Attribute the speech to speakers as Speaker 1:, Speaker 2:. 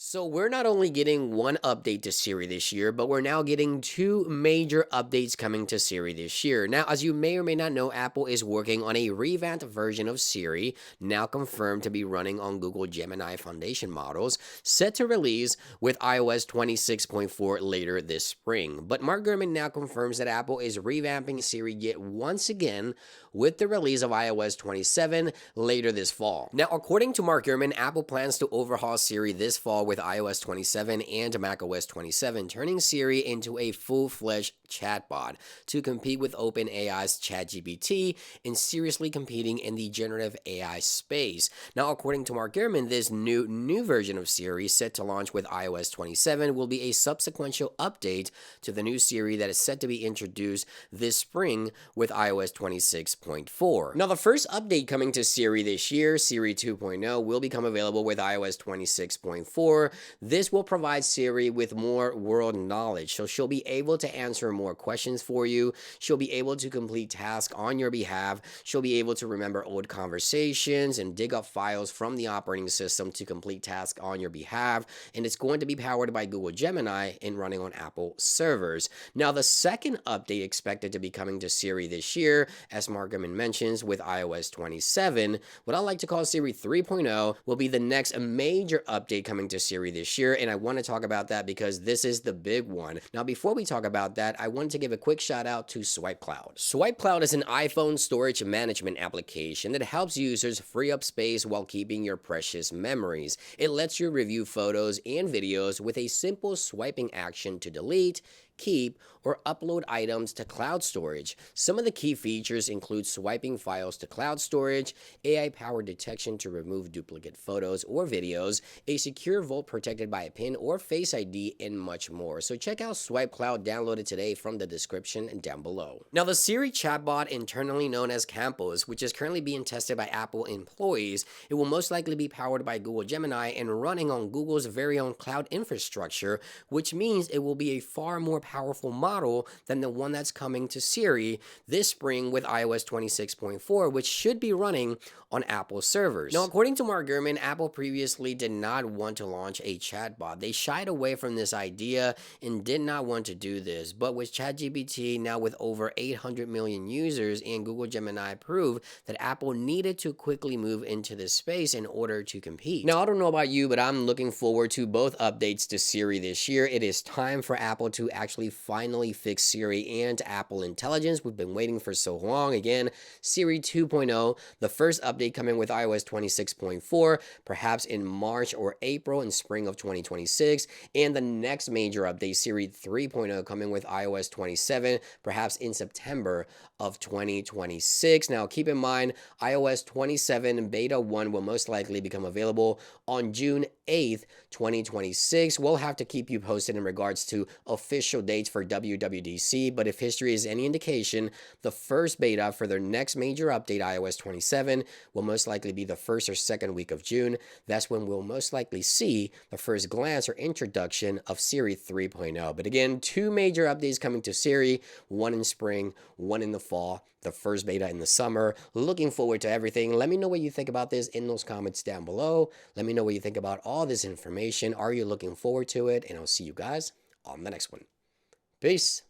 Speaker 1: So we're not only getting one update to Siri this year, but we're now getting two major updates coming to Siri this year. Now, as you may or may not know, Apple is working on a revamped version of Siri, now confirmed to be running on Google Gemini Foundation models, set to release with iOS 26.4 later this spring. But Mark Gurman now confirms that Apple is revamping Siri yet once again with the release of iOS 27 later this fall. Now, according to Mark Gurman, Apple plans to overhaul Siri this fall with iOS 27 and macOS 27, turning Siri into a full-fledged chatbot to compete with OpenAI's ChatGPT and seriously competing in the generative AI space. Now, according to Mark Gurman, this new version of Siri set to launch with iOS 27 will be a subsequent update to the new Siri that is set to be introduced this spring with iOS 26.4. Now, the first update coming to Siri this year, Siri 2.0, will become available with iOS 26.4. This will provide Siri with more world knowledge, so she'll be able to answer more questions for you. She'll be able to complete tasks on your behalf. She'll be able to remember old conversations and dig up files from the operating system to complete tasks on your behalf. And it's going to be powered by Google Gemini and running on Apple servers. Now, the second update expected to be coming to Siri this year, as Mark Gurman mentions, with iOS 27, what I like to call Siri 3.0, will be the next major update coming to Siri this year, and I want to talk about that because this is the big one. Now, before we talk about that, I wanted to give a quick shout out to SwipeCloud. SwipeCloud is an iPhone storage management application that helps users free up space while keeping your precious memories. It lets you review photos and videos with a simple swiping action to delete, keep, or upload items to cloud storage. Some of the key features include swiping files to cloud storage, AI-powered detection to remove duplicate photos or videos, a secure vault protected by a PIN or Face ID, and much more. So check out SwipeCloud, download it today from the description down below. Now, the Siri chatbot, internally known as Campos, which is currently being tested by Apple employees, it will most likely be powered by Google Gemini and running on Google's very own cloud infrastructure, which means it will be a far more powerful model than the one that's coming to Siri this spring with iOS 26.4, which should be running on Apple servers. Now, according to Mark Gurman, Apple previously did not want to launch a chatbot. They shied away from this idea and did not want to do this. But with ChatGPT now with over 800 million users and Google Gemini proved that Apple needed to quickly move into this space in order to compete. Now, I don't know about you, but I'm looking forward to both updates to Siri this year. It is time for Apple to actually finally fix Siri and Apple Intelligence. We've been waiting for so long. Again, Siri 2.0, the first update coming with iOS 26.4, perhaps in March or April and spring of 2026, and the next major update, Siri 3.0, coming with iOS 27, perhaps in September of 2026. Now, keep in mind, iOS 27 Beta 1 will most likely become available on June 8th, 2026. We'll have to keep you posted in regards to official dates for WWDC, but if history is any indication, the first beta for their next major update, iOS 27, will most likely be the first or second week of June. That's when we'll most likely see the first glance or introduction of Siri 3.0. But again, two major updates coming to Siri, one in spring, one in the fall, the first beta in the summer. Looking forward to everything. Let me know what you think about this in those comments down below. Let me know what you think about all this information. Are you looking forward to it? And I'll see you guys on the next one. Peace.